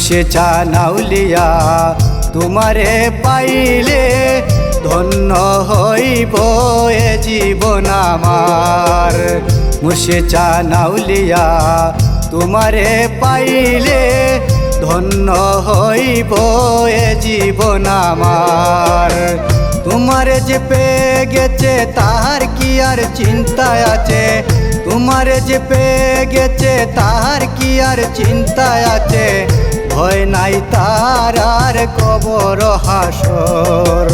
মুর্শিদ চানাউলিয়া তোমারে পাইলে ধন্য হইব এ জীবন আমার। মুর্শিদ চানাউলিয়া তোমারে পাইলে ধন্য হইব এ জীবন আমার। তোমারে যে পেয়ে গেছে তাহার কি আর চিন্তা আছে, তোমারে যে পেয়ে গেছে তাহার কি আর চিন্তা আছে। ভয় নাই তার আর কবর হাসর।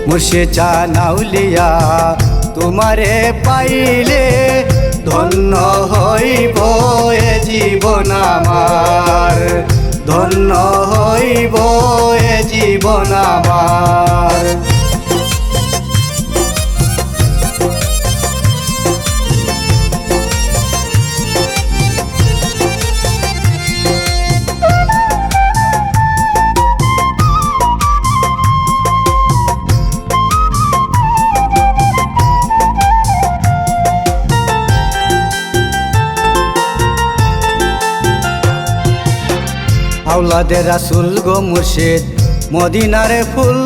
মুর্শিদ চানাউলিয়া তোমারে পাইলে ধন্য হইব এ জীবন আমার, ধন্য হইব এ জীবন আমার। আওলাদে রাসূল গো মুর্শিদ মদিনার ফুল,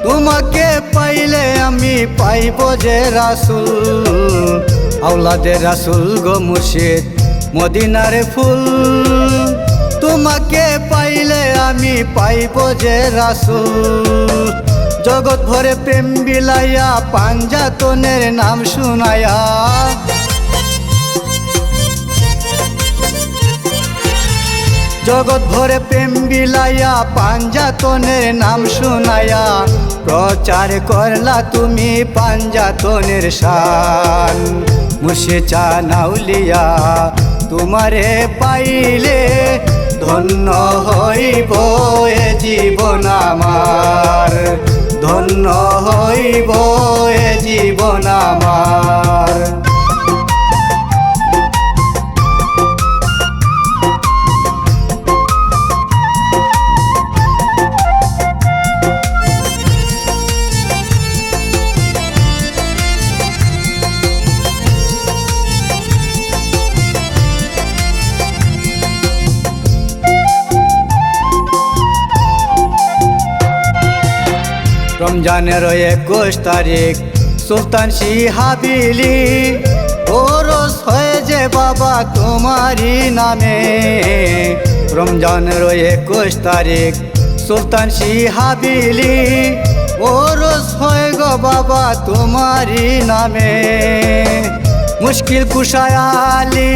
তোমাকে পাইলে আমি পাইব যে রাসূল। আওলাদে রাসূল গো মুর্শিদ মদিনার ফুল, তোমাকে পাইলে আমি পাইব যে রাসূল। জগৎ ভরে প্রেম বিলাইয়া পাঞ্জাতনের নাম শুনায়া, জগৎ ভরে প্রেম বিলাইয়া পাঞ্জাতনের নাম শুনায়া। প্রচার করলা তুমি পাঞ্জাতনের শান। মুর্শিদ চানাউলিয়া তোমারে পাইলে ধন্য হইব এ জীবন আমার, ধন্য হইব এ জীবন আমার। রমজানের 21 তারিখ সুলতান শিহাবিলি ওরস হয়ে যে বাবা তোমারি নামে। রমজানের 21 তারিখ সুলতান শিহাবিলি ওরস হয়ে গো বাবা তোমারি নামে। মুশকিল কুশায় আলী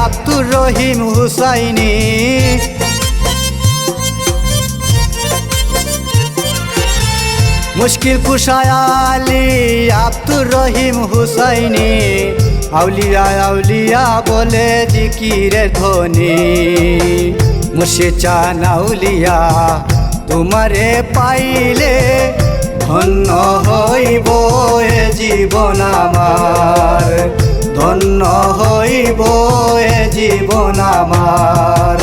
আব্দুর রহিম হুসাইনি, মুশকিল কুশায় আলী আব্দুর রহিম হুসাইনি। আউলিয়া আউলিয়া বলে জিকিরের ধ্বনি। মুর্শিদ চানাউলিয়া তোমারে পাইলে ধন্য হইব এ জীবন আমার, ধন্য হইব এ জীবন আমার।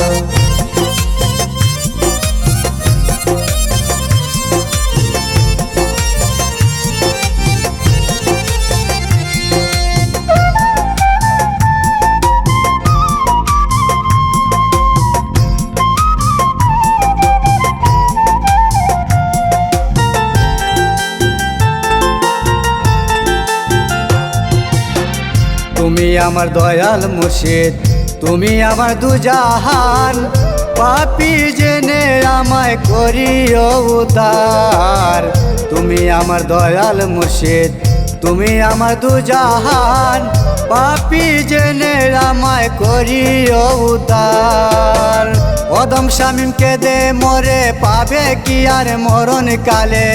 তুমি আমার দয়াল মুর্শিদ, তুমি আমার দুজাহান। পাপী জেনে আমায় করিও উদ্ধার। তুমি আমার দয়াল মুর্শিদ, তুমি আমার দুজাহান। পাপী জেনে আমায় করিও উদ্ধার। অদম শামীমকে দে মরে পাবে কি আর মরণ কালে।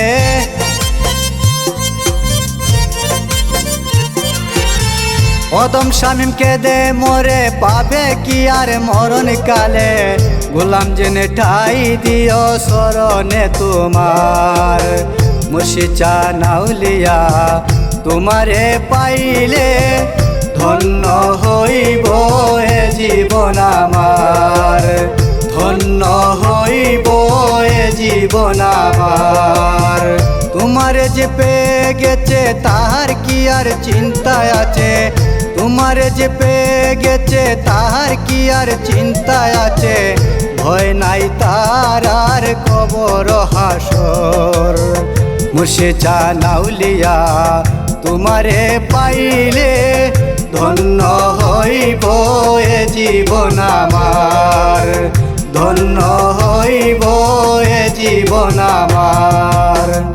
অদম শামীমকে দে মরে পাবে কি আর মরণ কালে। গোলাম জেনে ঠাই দিও শরণে তোমার। মুর্শিদ চানাউলিয়া তোমারে পাইলে ধন্য হইব এ জীবন আমার, ধন্য হইব এ জীবন আমার। তোমারে যে পেয়ে গেছে তাহার কি আর চিন্তা আছে, তোমারে যে পেয়ে গেছে তাহার কি আর চিন্তা আছে। ভয় নাই তার আর কবর হাসর। মুর্শিদ চান আউলিয়া তোমারে পাইলে ধন্য হইব এ জীবন আমার, ধন্য হইব এ জীবন আমার।